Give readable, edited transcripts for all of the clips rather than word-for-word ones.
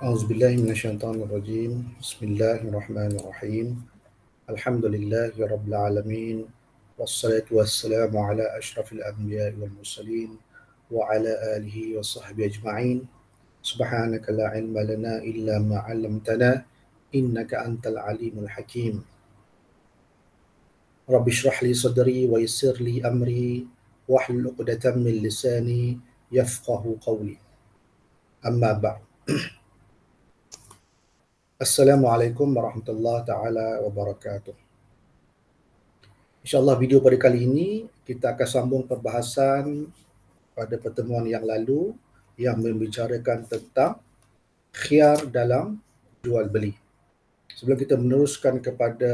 A'udzubillahi minasyaitonirrajim. Bismillahirrahmanirrahim. Alhamdulillahirabbil alamin. Wassalatu wassalamu ala asyrafil anbiya'i wal mursalin wa ala alihi wa sahbihi ajma'in. Subhanaka la ilma lana illa ma 'allamtana innaka antal alimul hakim. Rabbi shrah li sadri wa yassir li amri wahlul 'uqdatam min lisani yafqahu qawli. Amma ba'd. Assalamualaikum warahmatullahi taala wabarakatuh. InsyaAllah video pada kali ini kita akan sambung perbahasan pada pertemuan yang lalu yang membicarakan tentang khiyar dalam jual beli. Sebelum kita meneruskan kepada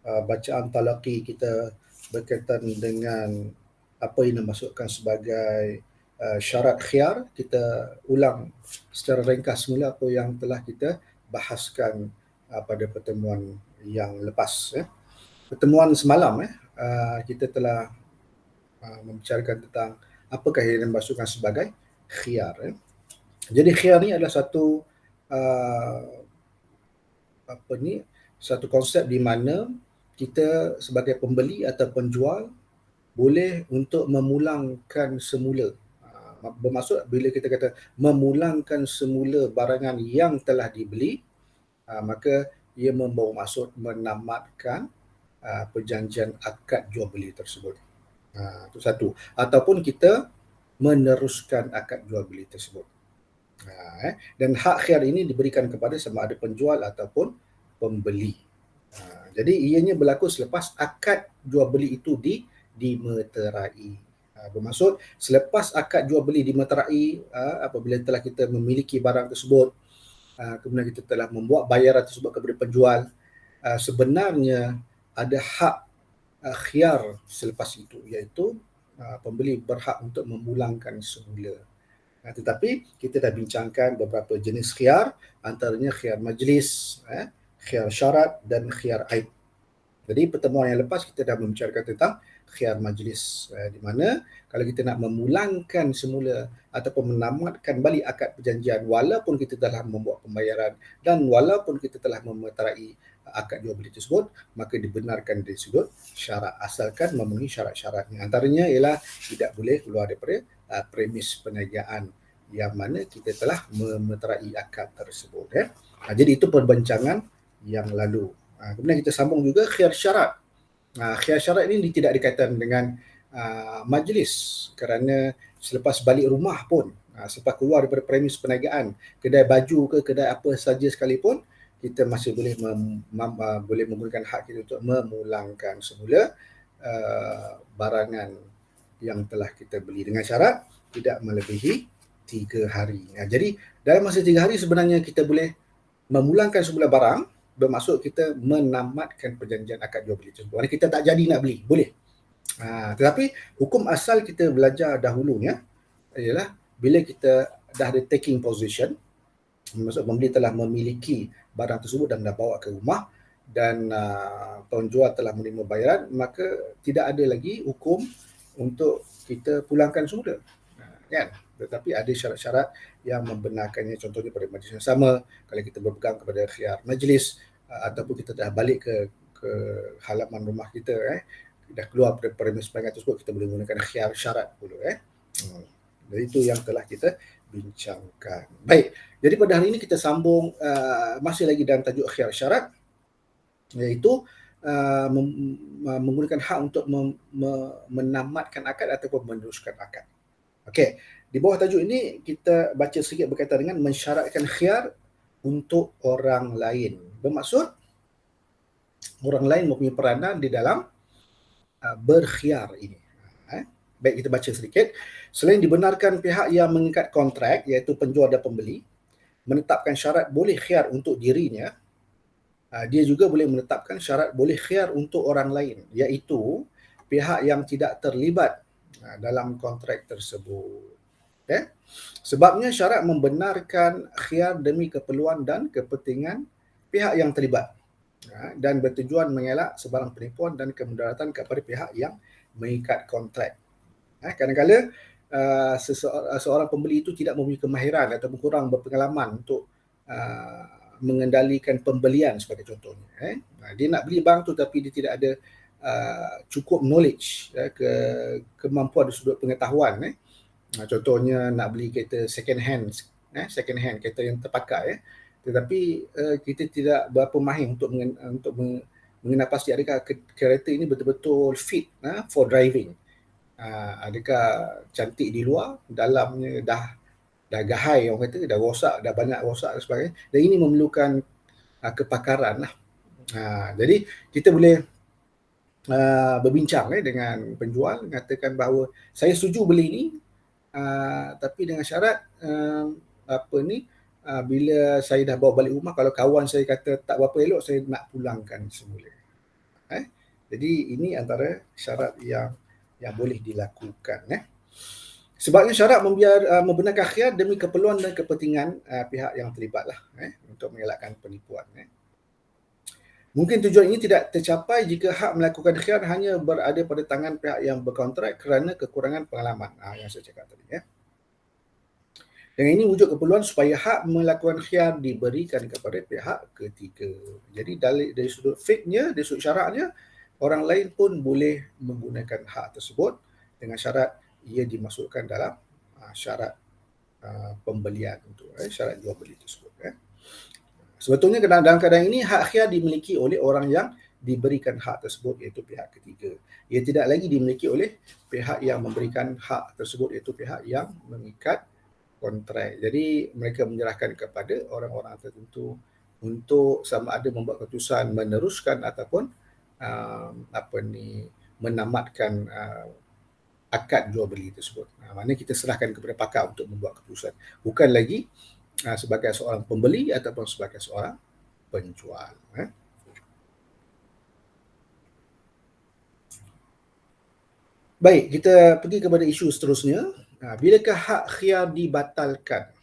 bacaan talaqi kita berkaitan dengan apa yang dimaksudkan sebagai syarat khiyar, kita ulang secara ringkas semula apa yang telah kita bahaskan pada pertemuan yang lepas. Pertemuan semalam kita telah membicarakan tentang apakah yang dimaksudkan sebagai khiyar. Jadi khiyar ni adalah satu konsep di mana kita sebagai pembeli atau penjual boleh untuk memulangkan semula. Bermaksud bila kita kata memulangkan semula barangan yang telah dibeli, maka ia membawa maksud menamatkan perjanjian akad jual beli tersebut. Itu satu. Ataupun kita meneruskan akad jual beli tersebut. Dan hak khiyar ini diberikan kepada sama ada penjual ataupun pembeli. Jadi ianya berlaku selepas akad jual beli itu dimeterai. Bermaksud selepas akad jual beli dimeterai, apabila telah kita memiliki barang tersebut, kemudian kita telah membuat bayaran tersebut kepada penjual, sebenarnya ada hak khiyar selepas itu, iaitu pembeli berhak untuk memulangkan semula. Tetapi kita dah bincangkan beberapa jenis khiyar, antaranya khiyar majlis, khiyar syarat dan khiyar aib. Jadi pertemuan yang lepas kita dah membicarakan tentang khiyar majlis, di mana kalau kita nak memulangkan semula ataupun menamatkan balik akad perjanjian walaupun kita telah membuat pembayaran dan walaupun kita telah memeterai akad jual beli tersebut, maka dibenarkan dari sudut syarat asalkan memenuhi syarat-syaratnya. Antaranya ialah tidak boleh keluar daripada premis perniagaan yang mana kita telah memeterai akad tersebut. Jadi itu perbincangan yang lalu. Kemudian kita sambung juga khiyar syarat. Khiyar syarat ini tidak dikaitan dengan majlis, kerana selepas balik rumah pun, selepas keluar daripada premis perniagaan, kedai baju ke kedai apa saja sekalipun, kita masih boleh boleh menggunakan hak kita untuk memulangkan semula barangan yang telah kita beli dengan syarat tidak melebihi 3 hari. Jadi dalam masa 3 hari sebenarnya kita boleh memulangkan semula barang, bermaksud kita menamatkan perjanjian akad jual beli tersebut. Kita tak jadi nak beli, boleh. Tetapi hukum asal kita belajar dahulunya ialah bila kita dah ada taking possession, maksud pembeli telah memiliki barang tersebut dan dah bawa ke rumah dan penjual telah menerima bayaran, maka tidak ada lagi hukum untuk kita pulangkan semula. Kan? Tetapi ada syarat-syarat yang membenarkannya, contohnya pada majlis yang sama, kalau kita berpegang kepada khiyar majlis ataupun kita dah balik ke halaman rumah kita, dah keluar dari premis perniagaan tersebut, kita boleh menggunakan khiyar syarat dulu. Jadi itu yang telah kita bincangkan. Baik, jadi pada hari ini kita sambung masih lagi dalam tajuk khiyar syarat, iaitu menggunakan hak untuk menamatkan akad ataupun meneruskan akad. Okey, di bawah tajuk ini kita baca sedikit berkaitan dengan mensyaratkan khiyar untuk orang lain. Bermaksud orang lain mempunyai peranan di dalam berkhiyar ini. Baik, kita baca sedikit. Selain dibenarkan pihak yang mengikat kontrak, iaitu penjual dan pembeli, menetapkan syarat boleh khiyar untuk dirinya, dia juga boleh menetapkan syarat boleh khiyar untuk orang lain, iaitu pihak yang tidak terlibat dalam kontrak tersebut. Sebabnya syarat membenarkan khiyar demi keperluan dan kepentingan pihak yang terlibat dan bertujuan mengelak sebarang penipuan dan kemudaratan kepada pihak yang mengikat kontrak. Kadang-kadang seorang pembeli itu tidak mempunyai kemahiran ataupun kurang berpengalaman untuk mengendalikan pembelian sebagai contohnya. Dia nak beli barang tu tapi dia tidak ada cukup knowledge, kemampuan dari sudut pengetahuan. Contohnya nak beli kereta second hand kereta yang terpakai, tetapi kita tidak berapa mahir untuk mengenal pasti adakah kereta ini betul-betul fit for driving. Adakah cantik di luar, dalamnya dah gahai, orang kata dah rosak, dah banyak rosak dan sebagainya. Dan ini memerlukan kepakaran lah. Jadi kita boleh berbincang dengan penjual, mengatakan bahawa saya setuju beli ni, tapi dengan syarat bila saya dah bawa balik rumah, kalau kawan saya kata tak berapa elok, saya nak pulangkan semula. Jadi ini antara syarat yang boleh dilakukan. Sebabnya syarat membenarkan khiyar demi keperluan dan kepentingan pihak yang terlibat lah, untuk mengelakkan penipuan. Mungkin tujuan ini tidak tercapai jika hak melakukan khiyar hanya berada pada tangan pihak yang berkontrak kerana kekurangan pengalaman. Yang saya cakap tadi. Dengan ini wujud keperluan supaya hak melakukan khiyar diberikan kepada pihak ketiga. Jadi dari sudut fiqhnya, dari sudut syaraknya, orang lain pun boleh menggunakan hak tersebut dengan syarat ia dimasukkan dalam syarat pembelian untuk syarat jual beli tersebut. Sebetulnya dalam keadaan ini hak khiyar dimiliki oleh orang yang diberikan hak tersebut, iaitu pihak ketiga. Ia tidak lagi dimiliki oleh pihak yang memberikan hak tersebut, iaitu pihak yang mengikat kontrak. Jadi mereka menyerahkan kepada orang-orang tertentu untuk sama ada membuat keputusan meneruskan ataupun menamatkan akad jual beli tersebut. Maknanya kita serahkan kepada pakar untuk membuat keputusan, bukan lagi sebagai seorang pembeli ataupun sebagai seorang penjual. Baik, kita pergi kepada isu seterusnya. Bilakah hak khiyar dibatalkan?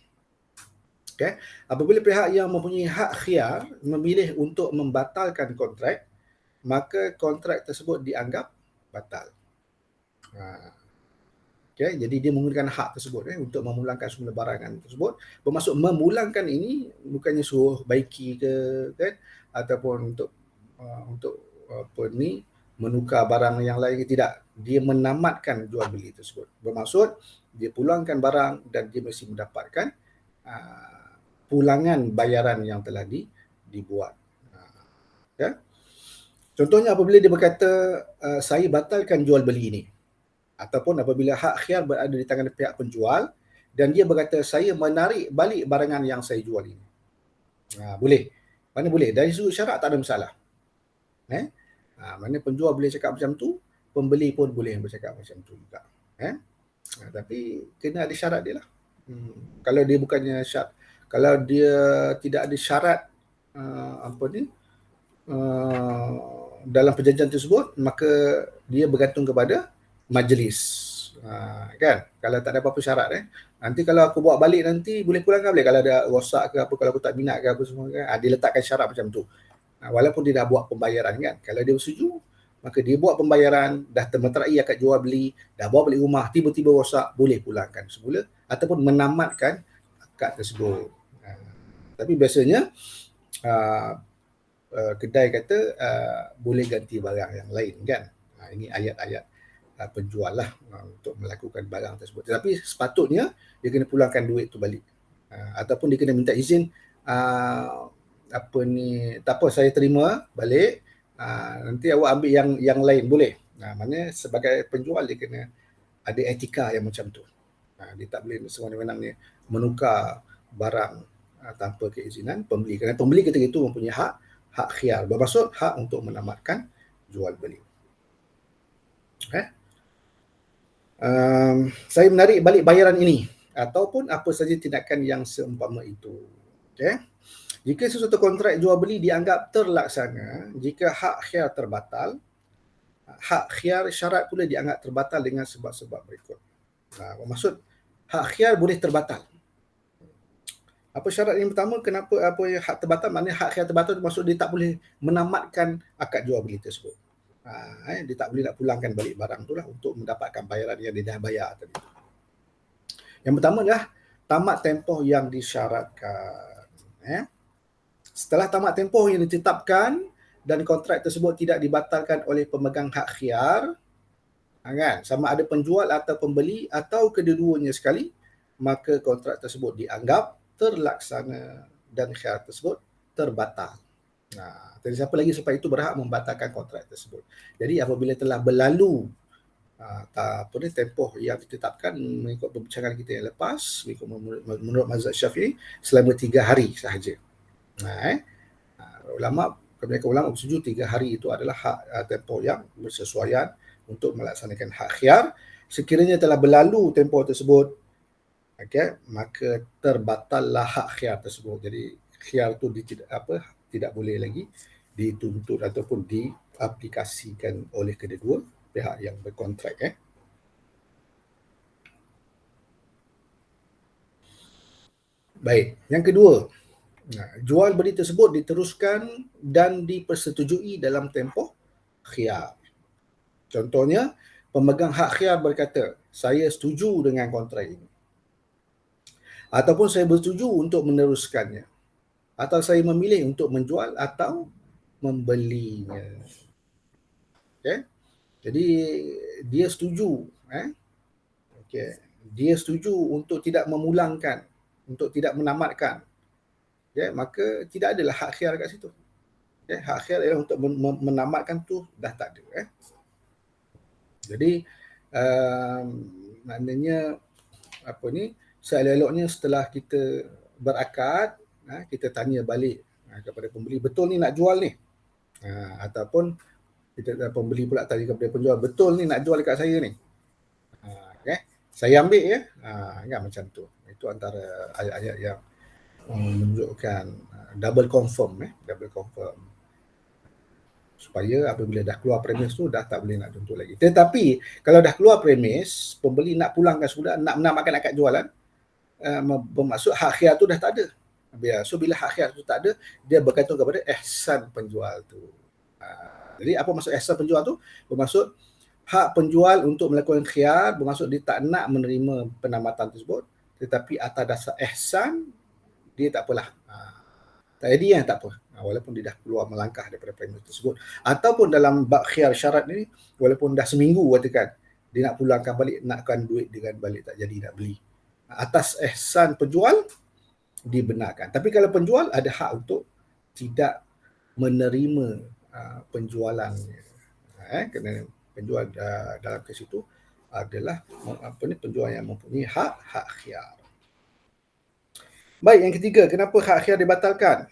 Apabila pihak yang mempunyai hak khiyar memilih untuk membatalkan kontrak, maka kontrak tersebut dianggap batal. Jadi dia menggunakan hak tersebut untuk memulangkan semula barangan tersebut. Bermaksud memulangkan ini bukannya suruh baiki ke, ataupun untuk menukar barang yang lain, tidak. Dia menamatkan jual beli tersebut. Bermaksud dia pulangkan barang dan dia mesti mendapatkan pulangan bayaran yang telah dibuat. Contohnya apabila dia berkata saya batalkan jual beli ini, ataupun apabila hak khiyar berada di tangan pihak penjual dan dia berkata saya menarik balik barangan yang saya jual ini. Boleh. Mana boleh? Dari sudut syarak tak ada masalah. Mana penjual boleh cakap macam tu, pembeli pun boleh bercakap macam tu juga. Tapi kena ada syarat dia lah. Kalau dia bukannya syarat, kalau dia tidak ada syarat dalam perjanjian tersebut, maka dia bergantung kepada majlis. Kan? Kalau tak ada apa-apa syarat, nanti kalau aku bawa balik nanti boleh pulangkan boleh, kalau ada rosak ke apa, kalau aku tak minat ke apa semua kan, dia letakkan syarat macam tu. Walaupun dia dah buat pembayaran kan, kalau dia bersetuju, maka dia buat pembayaran, dah termeterai akad jual beli, dah bawa balik rumah, tiba-tiba rosak, boleh pulangkan semula ataupun menamatkan akad tersebut. Tapi biasanya kedai kata boleh ganti barang yang lain kan. Ini ayat-ayat penjual lah untuk melakukan barang tersebut. Tetapi sepatutnya dia kena pulangkan duit tu balik. Ataupun dia kena minta izin, tak apa saya terima balik, nanti awak ambil yang lain boleh. Maknanya sebagai penjual dia kena ada etika yang macam tu. Dia tak boleh sewenang-wenangnya menukar barang tanpa keizinan pembeli. Kerana pembeli ketika itu mempunyai hak khiyar, bermaksud hak untuk menamatkan jual beli. Saya menarik balik bayaran ini ataupun apa saja tindakan yang seumpama itu. Jika sesuatu kontrak jual beli dianggap terlaksana jika hak khiyar terbatal, hak khiyar syarat pula dianggap terbatal dengan sebab-sebab berikut. Maksud hak khiyar boleh terbatal. Apa syarat yang pertama, kenapa yang hak terbatal? Maknanya hak khiyar terbatal maksud dia tak boleh menamatkan akad jual beli tersebut. Dia tak boleh nak pulangkan balik barang tu lah untuk mendapatkan bayaran yang dia dah bayar tadi. Yang pertama adalah tamat tempoh yang disyaratkan. Setelah tamat tempoh yang ditetapkan dan kontrak tersebut tidak dibatalkan oleh pemegang hak khiar, kan, sama ada penjual atau pembeli atau kedua-duanya sekali, maka kontrak tersebut dianggap terlaksana dan khiar tersebut terbatal. Jadi siapa lagi sampai itu berhak membatalkan kontrak tersebut. Jadi apabila telah berlalu tempoh yang ditetapkan mengikut perbincangan kita yang lepas, menurut mazhab Syafi'i, selama 3 hari sahaja. Kebanyakan ulama bersetuju 3 hari itu adalah hak tempoh yang bersesuaian untuk melaksanakan hak khiar. Sekiranya telah berlalu tempoh tersebut, maka terbatallah hak khiar tersebut. Jadi khiar itu tidak boleh lagi dituntut ataupun diaplikasikan oleh kedua pihak yang berkontrak. Baik, yang kedua, jual beli tersebut diteruskan dan dipersetujui dalam tempoh khiar. Contohnya, pemegang hak khiar berkata, saya setuju dengan kontrak ini. Ataupun saya bersetuju untuk meneruskannya. Atau saya memilih untuk menjual atau membelinya. Jadi, dia setuju. Dia setuju untuk tidak memulangkan, untuk tidak menamatkan. Maka tidak adalah hak khiar kat situ. Hak khiar ialah untuk menamatkan tu dah tak ada. Jadi maknanya seelok-eloknya setelah kita berakad, kita tanya balik kepada pembeli, betul ni nak jual ni? Ataupun kita pembeli pula tanya kepada penjual, betul ni nak jual dekat saya ni? Saya ambil kan macam tu. Itu antara ayat-ayat yang menunjukkan double confirm supaya apabila dah keluar premis tu dah tak boleh nak tuntut lagi. Tetapi kalau dah keluar premis, pembeli nak pulangkan sudah, nak menamatkan akad jualan, bermaksud hak khiar tu dah tak ada. So bila hak khiar tu tak ada, dia bergantung kepada ihsan penjual tu. Jadi apa maksud ihsan penjual tu? Bermaksud hak penjual untuk melakukan khiar, bermaksud dia tak nak menerima penamatan tersebut, tetapi atas dasar ihsan dia tak apalah. Tak jadi tak apa. Walaupun dia dah keluar melangkah daripada premis tersebut. Ataupun dalam bab khiar syarat ni, walaupun dah seminggu katakan, dia nak pulangkan balik, nakkan duit dengan balik, tak jadi nak beli. Atas ihsan penjual, dibenarkan. Tapi kalau penjual ada hak untuk tidak menerima penjualannya. Kerana penjual dalam kes itu adalah penjual yang mempunyai hak khiar. Baik, yang ketiga, kenapa hak khiar dibatalkan?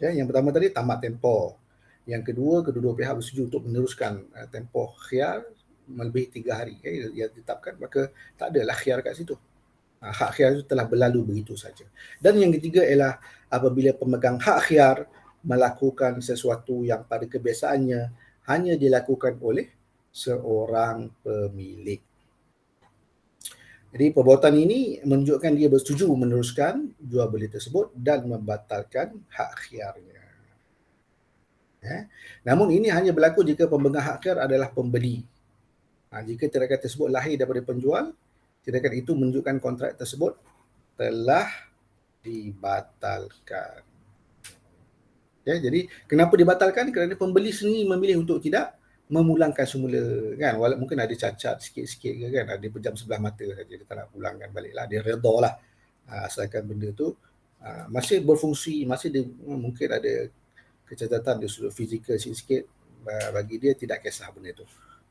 Yang pertama tadi tamat tempoh. Yang kedua, kedua-dua pihak bersetuju untuk meneruskan tempoh khiar melebihi 3 hari yang ditetapkan, maka tak adalah khiar kat situ. Hak khiar itu telah berlalu begitu saja. Dan yang ketiga ialah apabila pemegang hak khiar melakukan sesuatu yang pada kebiasaannya hanya dilakukan oleh seorang pemilik. Jadi perbuatan ini menunjukkan dia bersetuju meneruskan jual beli tersebut dan membatalkan hak khiarnya. Namun ini hanya berlaku jika pemegang hak khiar adalah pembeli. Jika tindakan tersebut lahir daripada penjual, tindakan itu menunjukkan kontrak tersebut telah dibatalkan. Jadi kenapa dibatalkan? Kerana pembeli sendiri memilih untuk tidak memulangkan semula, kan. Walaupun mungkin ada cacat sikit-sikit ke, kan, ada pejam sebelah mata saja, dia tak nak pulangkan baliklah, dia redha lah, asalkan benda tu masih berfungsi, masih dia, mungkin ada kecacatan dari sudut fizikal sikit-sikit, bagi dia tidak kisah benda tu.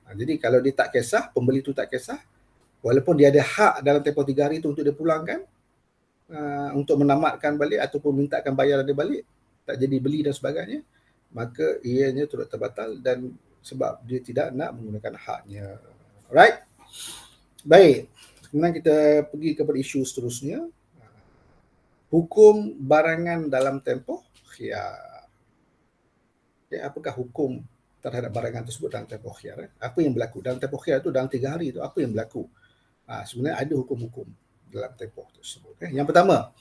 Jadi kalau dia tak kisah, pembeli tu tak kisah, walaupun dia ada hak dalam tempoh 3 hari tu untuk dia pulangkan, untuk menamatkan balik ataupun mintakan bayaran dia balik, tak jadi beli dan sebagainya, maka ianya turut terbatal dan sebab dia tidak nak menggunakan haknya. Alright? Baik. Kemudian kita pergi kepada isu seterusnya. Hukum barangan dalam tempoh khiar. Apakah hukum terhadap barangan tersebut dalam tempoh khiar? Apa yang berlaku? Dalam tempoh khiar itu, dalam 3 hari itu, apa yang berlaku? Sebenarnya ada hukum-hukum dalam tempoh tersebut. Yang pertama,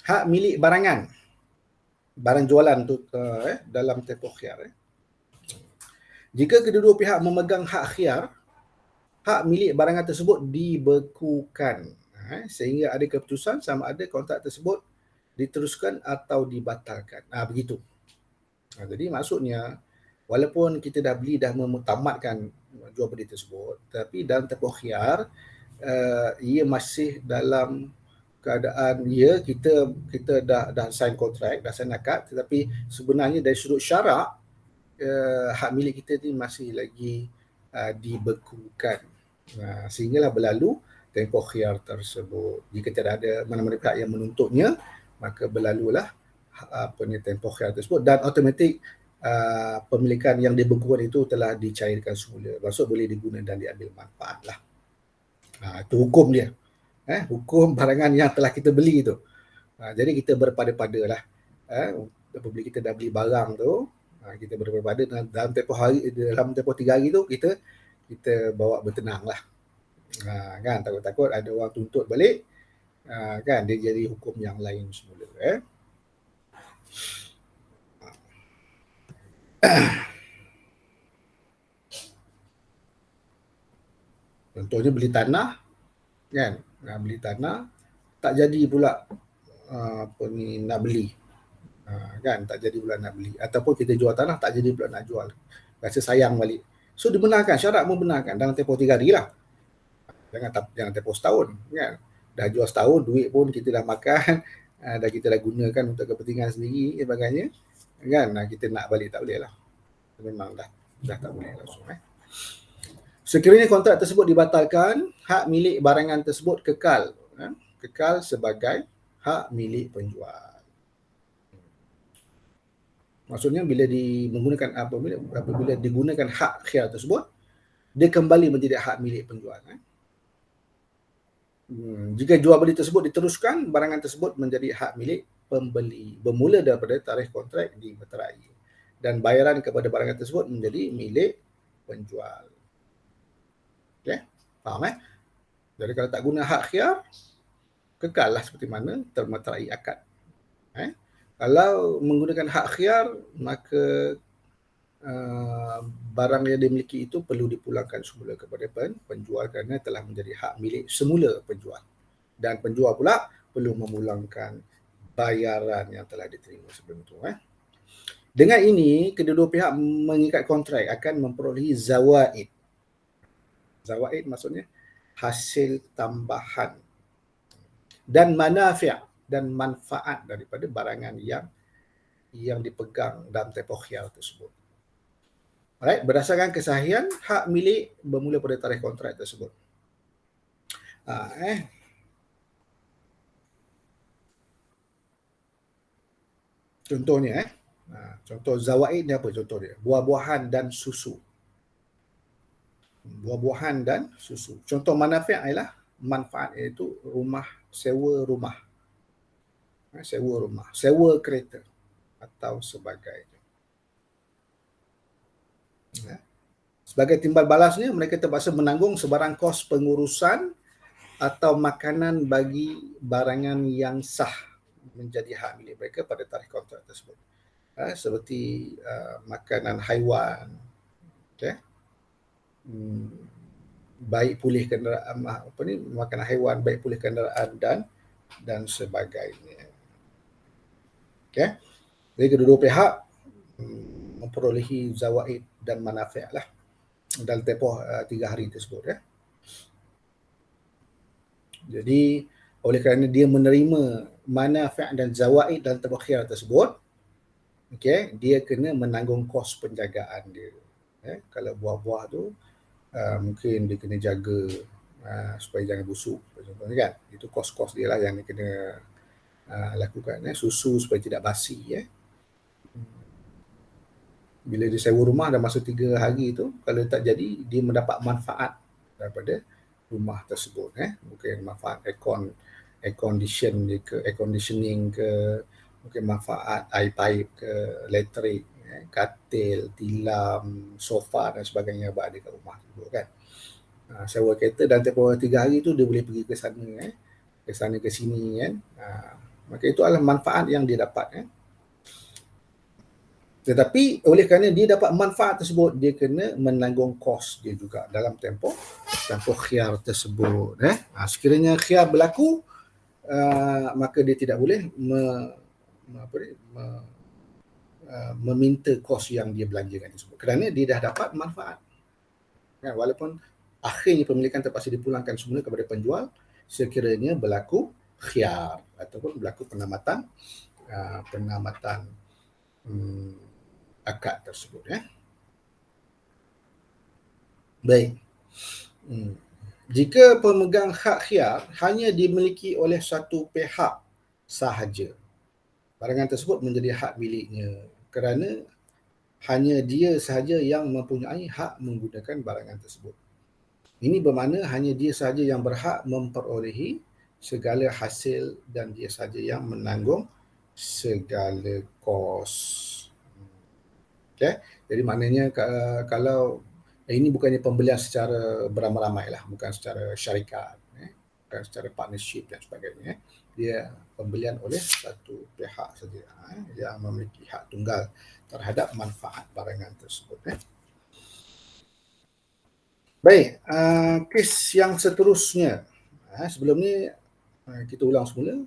hak milik barangan. Barang jualan tu dalam tempoh khiar. Jika kedua-dua pihak memegang hak khiar, hak milik barangan tersebut dibekukan sehingga ada keputusan sama ada kontrak tersebut diteruskan atau dibatalkan. Begitu. Jadi maksudnya, walaupun kita dah beli, dah tamatkan jual beli tersebut, tapi dalam tempoh khiyar, ia masih dalam keadaan kita dah sign kontrak, dah sign akad, tetapi sebenarnya dari sudut syarak, hak milik kita ni masih lagi dibekukan. Sehinggalah berlalu tempoh khiyar tersebut. Jika tidak ada mana-mana pihak yang menuntutnya, maka berlalulah tempoh khiyar tersebut, dan automatik pemilikan yang dibekukan itu telah dicairkan semula. Maksud boleh digunakan dan diambil manfaat lah. Itu hukum dia. Hukum barangan yang telah kita beli tu. Jadi kita berpada-pada lah. Apabila kita dah beli barang tu, kita berpada dalam tempoh 3 hari tu, kita bawa bertenang lah. Kan, takut-takut ada orang tuntut balik, kan, dia jadi hukum yang lain semula. Contohnya beli tanah, kan, beli tanah, tak jadi pula nak beli, kan, tak jadi pula nak beli, ataupun kita jual tanah tak jadi pula nak jual, rasa sayang balik. So dibenarkan, syarat membenarkan dalam tempoh 3 hari lah. Jangan tempoh setahun, kan. Dah jual setahun, duit pun kita dah makan, dah kita dah gunakan untuk kepentingan sendiri dan sebagainya, kan, kita nak balik tak boleh lah. Memang dah tak boleh langsung. Sekiranya kontrak tersebut dibatalkan, hak milik barangan tersebut kekal sebagai hak milik penjual. Maksudnya bila apabila digunakan hak khiyar tersebut, dia kembali menjadi hak milik penjual. Jika jual beli tersebut diteruskan, barangan tersebut menjadi hak milik pembeli bermula daripada tarikh kontrak dimeterai, dan bayaran kepada barangan tersebut menjadi milik penjual. Okay, faham Jadi kalau tak guna hak khiyar, kekal lah seperti mana termeterai akad. Kalau menggunakan hak khiyar, maka barang yang dimiliki itu perlu dipulangkan semula kepada penjual kerana telah menjadi hak milik semula penjual. Dan penjual pula perlu memulangkan bayaran yang telah diterima sebelum itu. Dengan ini, kedua-dua pihak mengikat kontrak akan memperolehi zawaid. Zawaid maksudnya hasil tambahan dan manafi' dan manfaat daripada barangan yang dipegang dalam tempoh khiyar tersebut. Alright, berdasarkan kesahihan hak milik bermula pada tarikh kontrak tersebut. Contohnya, contoh zawaid ni apa contoh dia? Buah-buahan dan susu. Buah-buahan dan susu. Contoh manafi' ialah manfaat, iaitu sewa rumah, sewa kereta atau sebagainya. Sebagai timbal balasnya, mereka terpaksa menanggung sebarang kos pengurusan atau makanan bagi barangan yang sah menjadi hak milik mereka pada tarikh kontrak tersebut. Seperti makanan haiwan, baik pulih kenderaan, makanan haiwan, baik pulih kenderaan dan sebagainya. Okay. Jadi kedua-dua pihak memperolehi zawaid dan manafi' lah dalam tempoh 3 hari tersebut. Jadi oleh kerana dia menerima manafi' dan zawaid dalam tempoh khiyar tersebut, dia kena menanggung kos penjagaan dia. Kalau buah-buah tu mungkin dia kena jaga supaya jangan busuk, contohnya kan. Itu kos-kos dia lah yang dia kena lakukan. Susu supaya tidak basi. Bila dia sewa rumah dah masuk 3 hari tu, kalau tak jadi, dia mendapat manfaat daripada rumah tersebut. Mungkin manfaat air conditioning ke, mungkin manfaat air pipe ke, elektrik, katil, tilam, sofa dan sebagainya berada kat rumah tersebut kan. Sewa kereta dalam tempoh 3 hari tu dia boleh pergi ke sana ke sini kan. Maka itu adalah manfaat yang dia dapat. Tetapi oleh kerana dia dapat manfaat tersebut, dia kena menanggung kos dia juga dalam tempoh khiyar tersebut. Sekiranya khiyar berlaku, maka dia tidak boleh meminta kos yang dia belanjakan tersebut kerana dia dah dapat manfaat. Kan? Walaupun akhirnya pemilikan terpaksa dipulangkan semula kepada penjual sekiranya berlaku khiyar ataupun berlaku penamatan akad tersebut. Baik. Jika pemegang hak khiyar hanya dimiliki oleh satu pihak sahaja, barangan tersebut menjadi hak miliknya kerana hanya dia sahaja yang mempunyai hak menggunakan barangan tersebut. Ini bermakna hanya dia sahaja yang berhak memperolehi segala hasil dan dia sahaja yang menanggung segala kos. Okay? Jadi maknanya kalau ini bukannya pembelian secara beramai-ramai lah, bukan secara syarikat, bukan secara partnership dan sebagainya. Dia pembelian oleh satu pihak saja yang memiliki hak tunggal terhadap manfaat barangan tersebut. Baik, kes yang seterusnya. Sebelum ni kita ulang semula.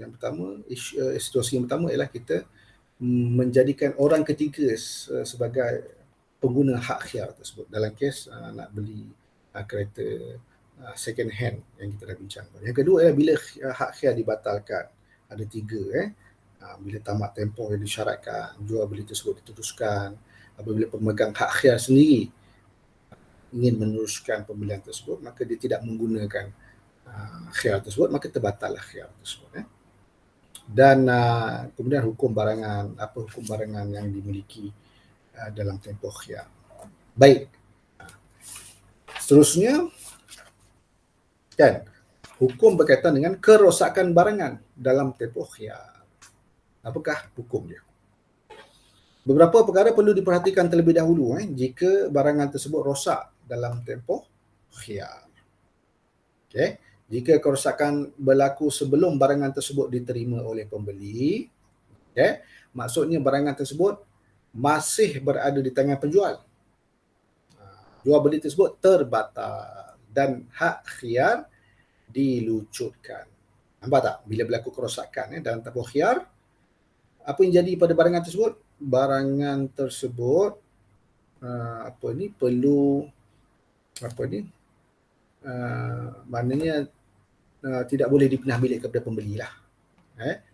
Yang pertama, situasi yang pertama ialah kita menjadikan orang ketiga sebagai pengguna hak khiyar tersebut dalam kes nak beli kereta second hand yang kita dah bincangkan. Yang kedua ialah bila hak khiyar dibatalkan. Ada 3 bila tamat tempoh yang disyaratkan, jual beli tersebut diteruskan, apabila pemegang hak khiyar sendiri ingin meneruskan pembelian tersebut, maka dia tidak menggunakan khiyar tersebut, maka terbatallah khiyar tersebut. Dan kemudian hukum barangan yang dimiliki dalam tempoh khiyar. Baik. Seterusnya, kan, hukum berkaitan dengan kerosakan barangan dalam tempoh khiyar. Apakah hukum dia? Beberapa perkara perlu diperhatikan terlebih dahulu jika barangan tersebut rosak dalam tempoh khiyar. Okay. Jika kerosakan berlaku sebelum barangan tersebut diterima oleh pembeli, maksudnya barangan tersebut masih berada di tangan penjual. Jual beli tersebut terbatal dan hak khiyar dilucutkan. Nampak tak? Bila berlaku kerosakan dalam tempoh khiyar, apa yang jadi pada barangan tersebut? Barangan tersebut perlu maknanya tidak boleh dipindah milik kepada pembeli lah.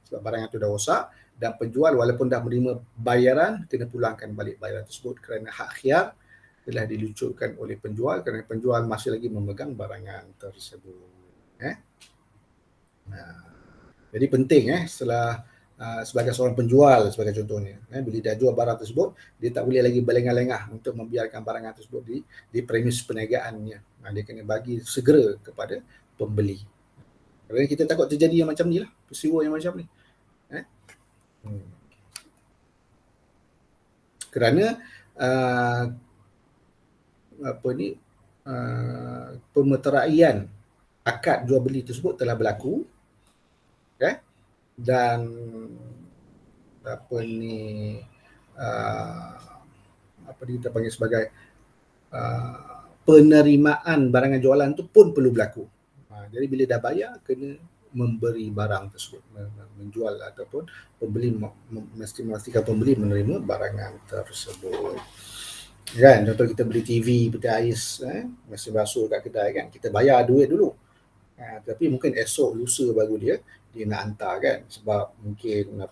Sebab barangan itu dah rosak dan penjual walaupun dah menerima bayaran kena pulangkan balik bayaran tersebut kerana hak khiyar telah dilucutkan oleh penjual kerana penjual masih lagi memegang barangan tersebut. Jadi penting setelah sebagai seorang penjual sebagai contohnya, bila dah jual barang tersebut, dia tak boleh lagi berlengah-lengah untuk membiarkan barangan tersebut di premis perniagaannya. Dia kena bagi segera kepada pembeli. Kerana kita takut terjadi yang macam ni lah, peristiwa yang macam ni. Kerana pemeteraian akad jual beli tersebut telah berlaku, dan kita panggil sebagai penerimaan barangan jualan tu pun perlu berlaku. Jadi bila dah bayar kena memberi barang tersebut, menjual ataupun pembeli mesti memastikan pembeli menerima barangan tersebut. Kan, contoh kita beli TV, peti ais, mesin basuh kat kedai kan, kita bayar duit dulu. Tapi mungkin esok lusa baru dia nak hantar kan, sebab mungkin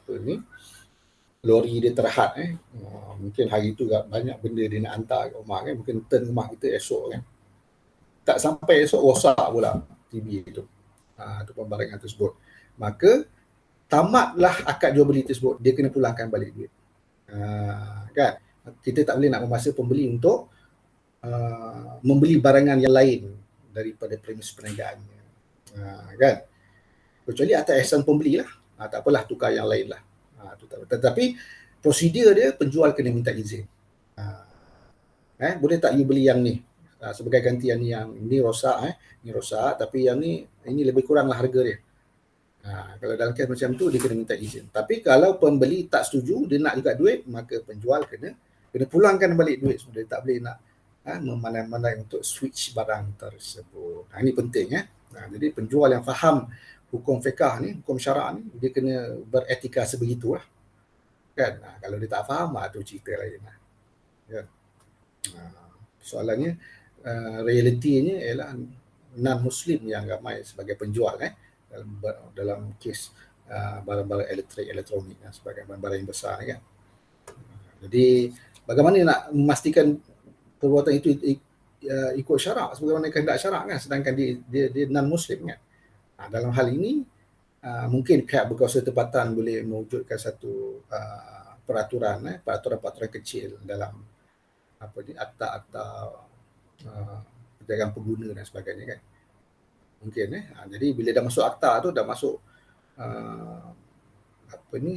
lori dia terhad mungkin hari tu banyak benda dia nak hantar kat rumah kan, mungkin turn rumah kita esok kan. Tak sampai esok rosak pula TV itu. Ataupun barangan tersebut. Maka tamatlah akad jual beli tersebut, dia kena pulangkan balik duit. Kan? Kita tak boleh nak memaksa pembeli untuk membeli barangan yang lain daripada premis perniagaannya. Kan? Kecuali atas ihsan pembeli lah. Tak apalah, tukar yang lain lah. Tetapi prosedur dia penjual kena minta izin. Boleh tak you beli yang ni? Sebagai gantian yang ni rosak, ni rosak, tapi yang ni ini lebih kuranglah harga dia. Kalau dalam kes macam tu dia kena minta izin. Tapi kalau pembeli tak setuju, dia nak juga duit, maka penjual kena pulangkan balik duit. Dia tak boleh nak memandai-mandai untuk switch barang tersebut. Ini penting. Jadi penjual yang faham hukum fiqah ni, hukum syarak ni, dia kena beretika sebegitulah. Kan? Kalau dia tak faham, tu cerita lain lah. Kan? Soalannya, realitinya ialah non-Muslim yang ramai sebagai penjual dalam kes barang-barang elektronik dan sebagai barang-barang yang besar kan. Jadi bagaimana nak memastikan perbuatan itu ikut syarak sebagaimana kehendak syarak kan, sedangkan dia non-Muslim kan. Dalam hal ini mungkin pihak berkuasa tempatan boleh mewujudkan satu peraturan kecil dalam akta perdagangan pengguna dan sebagainya kan. Mungkin jadi bila dah masuk akta tu, dah masuk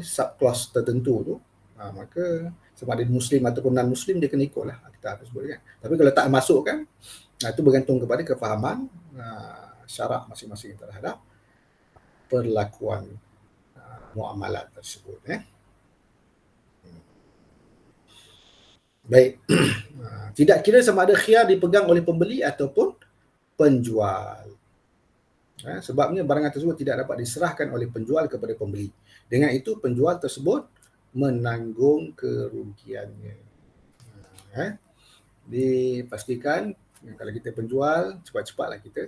sub-clause tertentu tu, maka sama ada Muslim ataupun non-Muslim dia kena ikutlah akta tersebut kan. Tapi kalau tak masuk kan, itu bergantung kepada kefahaman syarak masing-masing terhadap perlakuan muamalat tersebut. Baik. Tidak kira sama ada khiyar dipegang oleh pembeli ataupun penjual. Sebabnya barangan tersebut tidak dapat diserahkan oleh penjual kepada pembeli. Dengan itu penjual tersebut menanggung kerugiannya. Dipastikan kalau kita penjual, cepat-cepatlah kita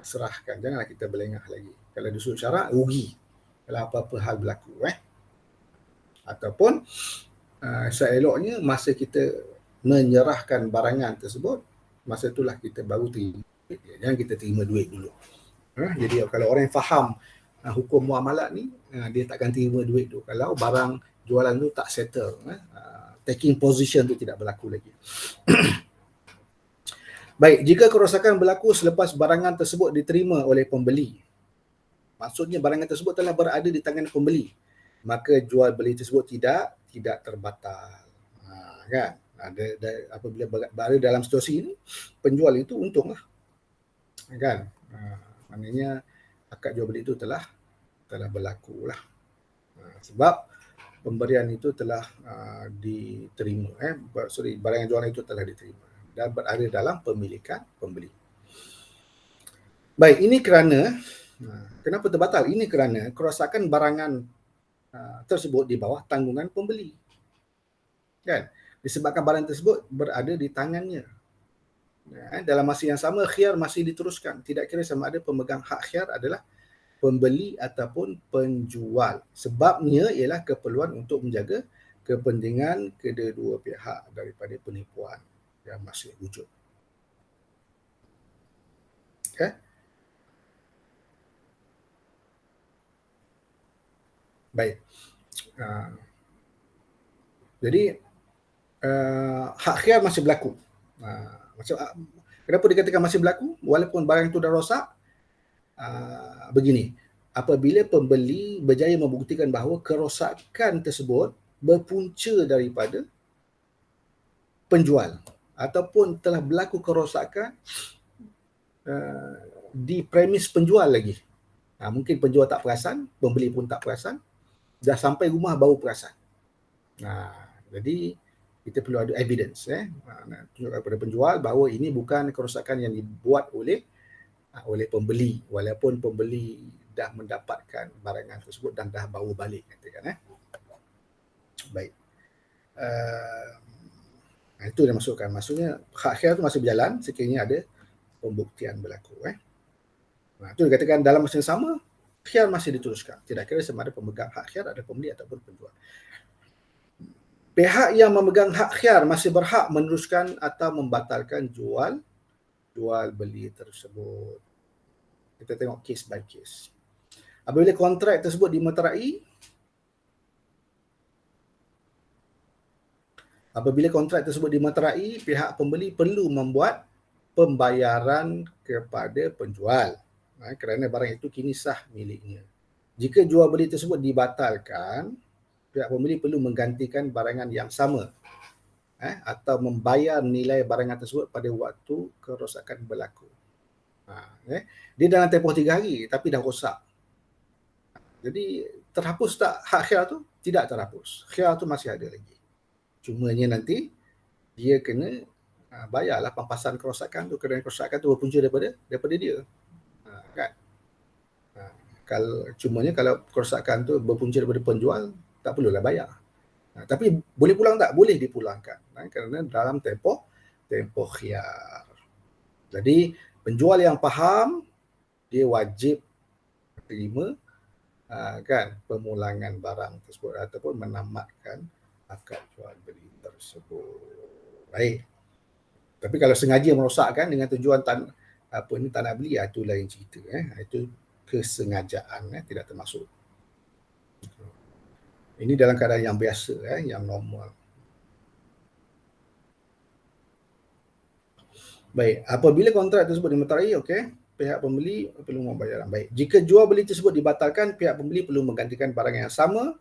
serahkan. Janganlah kita berlengah lagi. Kalau disebut syarak, rugi kalau apa-apa hal berlaku. Ataupun seeloknya masa kita menyerahkan barangan tersebut, masa itulah kita baru terima. Jangan kita terima duit dulu. Jadi kalau orang yang faham hukum muamalat ni, dia takkan terima duit tu kalau barang jualan tu tak settle. Taking position tu tidak berlaku lagi. Baik, jika kerosakan berlaku selepas barangan tersebut diterima oleh pembeli, maksudnya barangan tersebut telah berada di tangan pembeli, maka jual beli tersebut tidak terbatal. Kan? Apabila berada dalam situasi ini, penjual itu untunglah. Kan? Maknanya akad jual beli itu telah berlaku lah. Sebab pemberian itu telah diterima. Barang yang jualan itu telah diterima dan berada dalam pemilikan pembeli. Baik, ini kerana kenapa terbatal? Ini kerana kerosakan barangan tersebut di bawah tanggungan pembeli. Kan? Disebabkan barang tersebut berada di tangannya. Dalam masa yang sama, khiyar masih diteruskan. Tidak kira sama ada pemegang hak khiyar adalah pembeli ataupun penjual. Sebabnya ialah keperluan untuk menjaga kepentingan kedua-dua pihak daripada penipuan yang masih wujud. Okay? Baik. Jadi hak khiyar masih berlaku. Kenapa dikatakan masih berlaku walaupun barang itu dah rosak? Begini, apabila pembeli berjaya membuktikan bahawa kerosakan tersebut berpunca daripada penjual ataupun telah berlaku kerosakan di premis penjual lagi. Mungkin penjual tak perasan, pembeli pun tak perasan, dah sampai rumah baru perasan. Jadi kita perlu ada evidence tunjukkan kepada penjual bahawa ini bukan kerosakan yang dibuat oleh pembeli, walaupun pembeli dah mendapatkan barangan tersebut dan dah bawa balik, katakan. Baik. Itu yang dimaksudkan. Maksudnya hak khiyar itu masih berjalan sekiranya ada pembuktian berlaku. Itu dikatakan dalam masa yang sama, khiyar masih diteruskan. Tidak kira sama ada pemegang hak khiyar ada pembeli ataupun penjual. Pihak yang memegang hak khiyar masih berhak meneruskan atau membatalkan jual beli tersebut. Kita tengok case by case. Apabila kontrak tersebut dimeterai, pihak pembeli perlu membuat pembayaran kepada penjual kerana barang itu kini sah miliknya. Jika jual beli tersebut dibatalkan, pihak pembeli perlu menggantikan barangan yang sama atau membayar nilai barangan tersebut pada waktu kerosakan berlaku. Dia dalam tempoh 3 hari tapi dah rosak. Jadi terhapus tak hak khiyar tu? Tidak terhapus. Khiyar tu masih ada lagi. Cumanya nanti dia kena bayarlah pampasan kerosakan tu kerana kerosakan tu berpunca daripada dia. Kan? Cumanya kalau kerosakan tu berpunca daripada penjual, tak perlulah bayar. Tapi boleh pulang tak? Boleh dipulangkan. Kerana dalam tempoh khiyar. Jadi penjual yang faham, dia wajib terima kan pemulangan barang tersebut ataupun menamatkan akad jual beli tersebut. Baik. Tapi kalau sengaja merosakkan dengan tujuan tak nak beli, itu lain cerita. Itu kesengajaan, tidak termasuk. Ini dalam keadaan yang biasa, yang normal. Baik, apabila kontrak tersebut dimeterai, pihak pembeli perlu membayar. Baik, jika jual beli tersebut dibatalkan, pihak pembeli perlu menggantikan barang yang sama,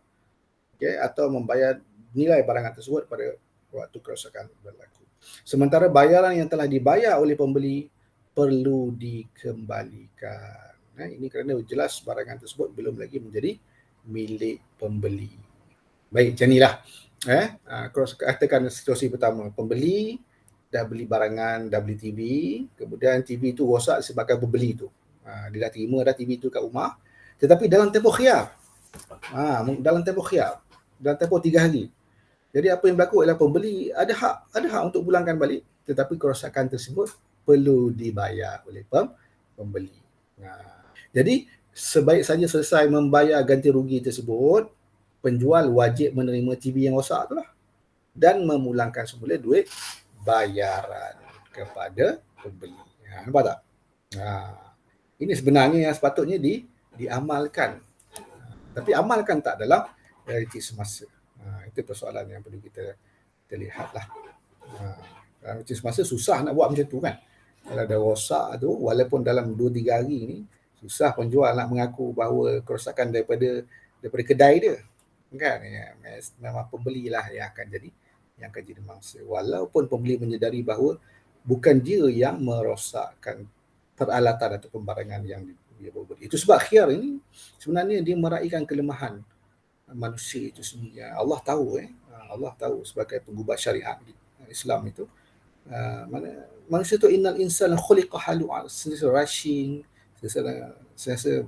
atau membayar nilai barangan tersebut pada waktu kerosakan berlaku. Sementara bayaran yang telah dibayar oleh pembeli perlu dikembalikan. Ini kerana jelas barangan tersebut belum lagi menjadi milik pembeli. Baik, macam inilah. Katakan situasi pertama, pembeli dah beli barangan, dah beli TV, kemudian TV tu rosak disebabkan pembeli tu. Dia dah terima dah TV tu kat rumah, tetapi dalam tempoh khiyar. Dalam tempoh 3 hari. Jadi apa yang berlaku adalah pembeli ada hak untuk pulangkan balik, tetapi kerosakan tersebut perlu dibayar oleh pembeli. Jadi sebaik saja selesai membayar ganti rugi tersebut, penjual wajib menerima TV yang rosak tu lah dan memulangkan semula duit bayaran kepada pembeli. Nampak tak? Ini sebenarnya yang sepatutnya diamalkan. Tapi amalkan tak dalam realiti semasa. Itu persoalan yang perlu kita lihatlah. Realiti semasa susah nak buat macam tu kan. Kalau dah rosak tu, walaupun dalam 2-3 hari ni, susah penjual nak mengaku bahawa kerosakan daripada kedai dia. Kan? Memang pembeli lah yang akan jadi mangsa. Walaupun pembeli menyedari bahawa bukan dia yang merosakkan peralatan atau barangan yang dia bawa beli. Itu sebab khiyar ini sebenarnya dia meraihkan kelemahan manusia itu sendiri. Allah tahu Allah tahu sebagai pengubah syariat Islam itu, manusia itu innal insana khuliqa halu'a, sentiasa rushing, sentiasa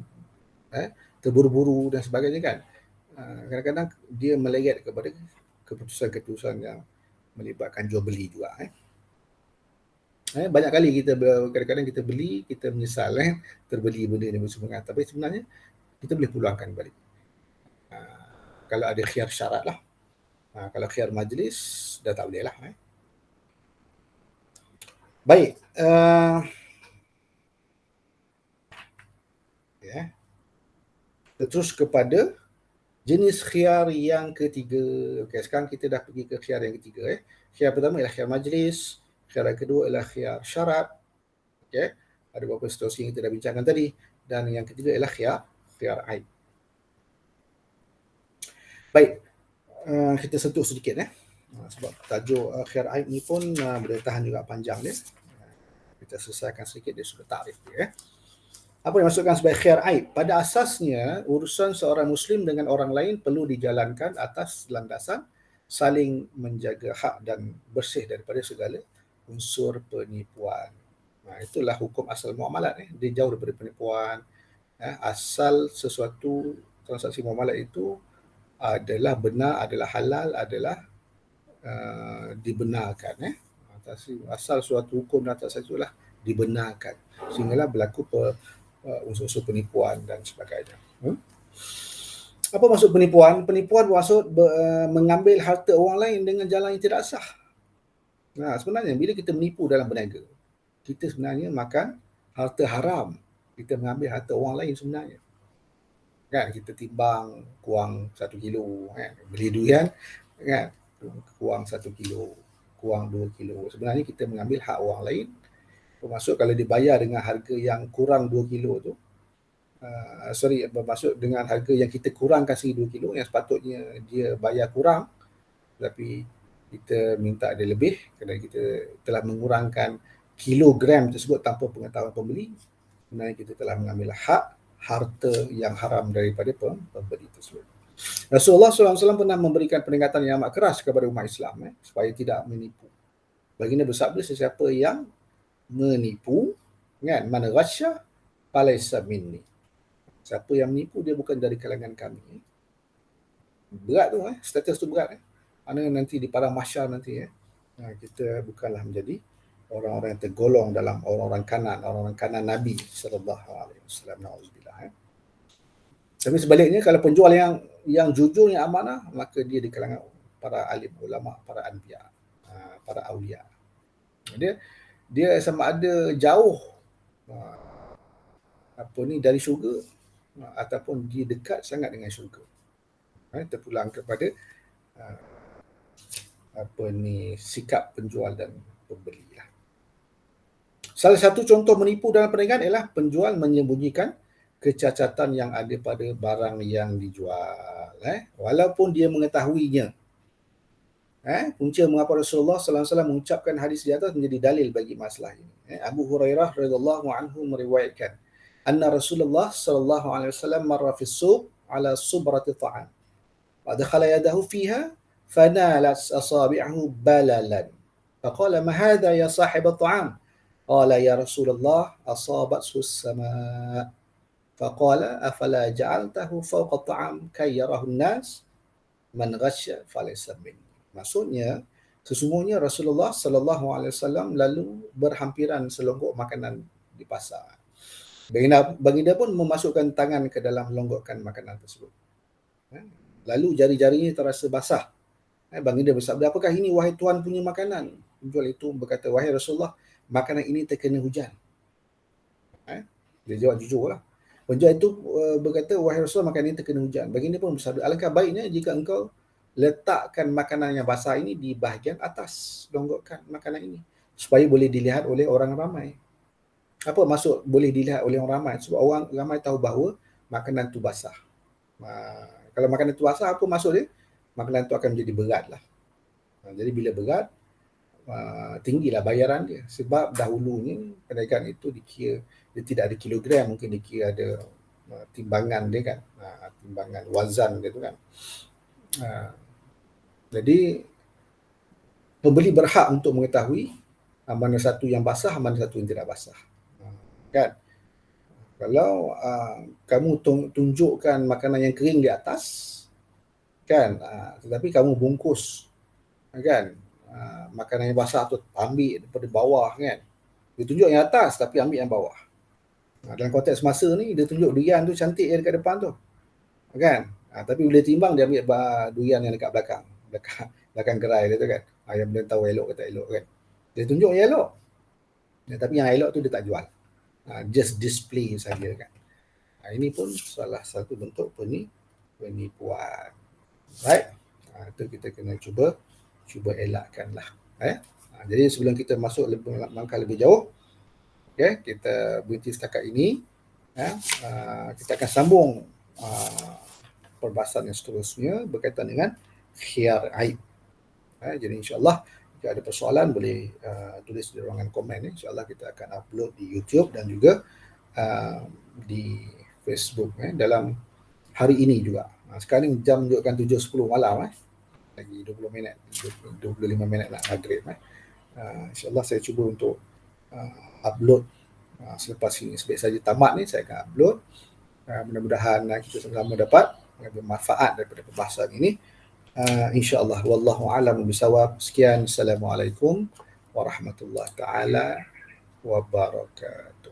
terburu-buru dan sebagainya kan. Kadang-kadang dia meleret kepada keputusan-keputusan yang melibatkan jual beli juga. Banyak kali kadang-kadang kita beli, kita menyesal terbeli benda ni semua, tapi sebenarnya kita boleh pulangkan balik. Kalau ada khiyar syarat lah. Kalau khiyar majlis, dah tak boleh lah. Baik. Terus kepada jenis khiyar yang ketiga. Sekarang kita dah pergi ke khiyar yang ketiga. Khiyar pertama ialah khiyar majlis. Khiyar yang kedua ialah khiyar syarat. Ada beberapa situasi yang kita dah bincangkan tadi. Dan yang ketiga ialah khiyar aib. Baik, kita sentuh sedikit sebab tajuk khiyar aib ni pun boleh tahan juga panjang dia. Kita selesaikan sedikit dia sudah takrif dia. Apa yang dimaksudkan sebagai khiyar aib? Pada asasnya, urusan seorang Muslim dengan orang lain perlu dijalankan atas landasan saling menjaga hak dan bersih daripada segala unsur penipuan. Itulah hukum asal muamalat. Dia jauh daripada penipuan. Asal sesuatu transaksi muamalat itu adalah benar, adalah halal, adalah dibenarkan. Asal suatu hukum dan atas itulah dibenarkan. Sehinggalah berlaku unsur-unsur penipuan dan sebagainya. Apa maksud penipuan? Penipuan bermaksud mengambil harta orang lain dengan jalan yang tidak sah. Sebenarnya bila kita menipu dalam berniaga, kita sebenarnya makan harta haram. Kita mengambil harta orang lain sebenarnya. Kan kita timbang kurang 1 kilo, beli durian kan kurang 1 kilo, kurang 2 kilo. Sebenarnya kita mengambil hak orang lain. Bermaksud kalau dibayar dengan harga yang kurang 2 kilo tu, bermaksud dengan harga yang kita kurangkan segi 2 kilo, yang sepatutnya dia bayar kurang, tapi kita minta dia lebih kerana kita telah mengurangkan kilogram tersebut tanpa pengetahuan pembeli. Sebenarnya kita telah mengambil hak harta yang haram daripada pembeli tersebut. Rasulullah SAW pernah memberikan peringatan yang amat keras kepada umat Islam supaya tidak menipu. Baginda bersabda, sesiapa yang menipu, man ghasya falaysa minni. Siapa yang menipu dia bukan dari kalangan kami. Berat tu, status tu berat. Mana nanti di padang mahsyar nanti, kita bukanlah menjadi orang-orang yang tergolong dalam orang-orang kanan Nabi sallallahu alaihi wasallam. Nauzubillah. Tapi sebaliknya, kalau penjual yang jujur, yang amanah, maka dia di kalangan para alim ulama, para anbiya, para awliya. Dia sama ada jauh dari syurga ataupun dia dekat sangat dengan syurga. Terpulang kepada sikap penjual dan pembeli. Salah satu contoh menipu dalam perniagaan ialah penjual menyembunyikan kecacatan yang ada pada barang yang dijual, walaupun dia mengetahuinya. Punca mengapa Rasulullah sallallahu alaihi wasallam mengucapkan hadis di atas menjadi dalil bagi masalah ini. Abu Hurairah radhiyallahu anhu meriwayatkan, anna Rasulullah sallallahu alaihi wasallam marra fi as-suq ala subrati ta'am. Wa dakhala yadahu fiha fanalat asabi'ahu balalan. Faqala ma hadha ya sahib at-ta'am? Qala ya Rasulullah asabathu as-sama'. Faqala afala ja'altahu fawqa at-ta'am kay yarahu an-nas man ghasya falaysa minni. Maksudnya, sesungguhnya Rasulullah sallallahu alaihi wasallam lalu berhampiran selonggok makanan di pasar. Baginda pun memasukkan tangan ke dalam longgokan makanan tersebut. Lalu jari-jarinya terasa basah. Baginda bersabda, apakah ini wahai Tuhan punya makanan? Penjual itu berkata, wahai Rasulullah, makanan ini terkena hujan. Dia jawab jujur lah. Penjual itu berkata, wahai Rasulullah, makanan ini terkena hujan. Baginda pun bersabda, alangkah baiknya jika engkau letakkan makanan yang basah ini di bahagian atas longgokan makanan ini supaya boleh dilihat oleh orang ramai. Apa maksud boleh dilihat oleh orang ramai? Sebab orang ramai tahu bahawa makanan itu basah. Kalau makanan itu basah, apa maksud dia? Makanan itu akan menjadi berat lah. Jadi bila berat, tinggilah bayaran dia. Sebab dahulunya perniagaan itu dikira dia tidak ada kilogram, mungkin dikira ada timbangan dia kan, timbangan wazan dia tu kan. Jadi pembeli berhak untuk mengetahui mana satu yang basah, mana satu yang tidak basah. Kan? Kalau kamu tunjukkan makanan yang kering di atas, kan, tetapi kamu bungkus, kan, makanan yang basah tu ambil daripada bawah, kan. Dia tunjuk yang atas tapi ambil yang bawah. Dalam konteks masa ni, dia tunjuk durian tu cantik yang dekat depan tu, kan. Tapi bila timbang, dia ambil durian yang dekat belakang gerai dia tu kan. Yang belum tahu elok ke tak elok kan. Dia tunjuk yang elok. Tapi yang elok tu dia tak jual. Just display saja kan. Ini pun salah satu bentuk penipuan. Right? Itu kita kena cuba elakkan lah. Jadi sebelum kita masuk langkah lebih jauh, kita berhenti setakat ini. Kita akan sambung perbahasan yang seterusnya berkaitan dengan khiyar aib. Jadi insyaAllah jika ada persoalan boleh tulis di ruangan komen. InsyaAllah kita akan upload di YouTube dan juga di Facebook dalam hari ini juga. Sekarang jam menunjukkan 7.10 malam. Lagi 20 minit, 25 minit nak maghrib. InsyaAllah saya cuba untuk upload selepas ini. Sebaik saja tamat ni saya akan upload. Mudah-mudahan kita sama-sama dapat bermanfaat daripada perbahasan ini. InsyaAllah. Wallahu a'lam bishawab. Sekian. Assalamualaikum warahmatullahi taala wabarakatuh.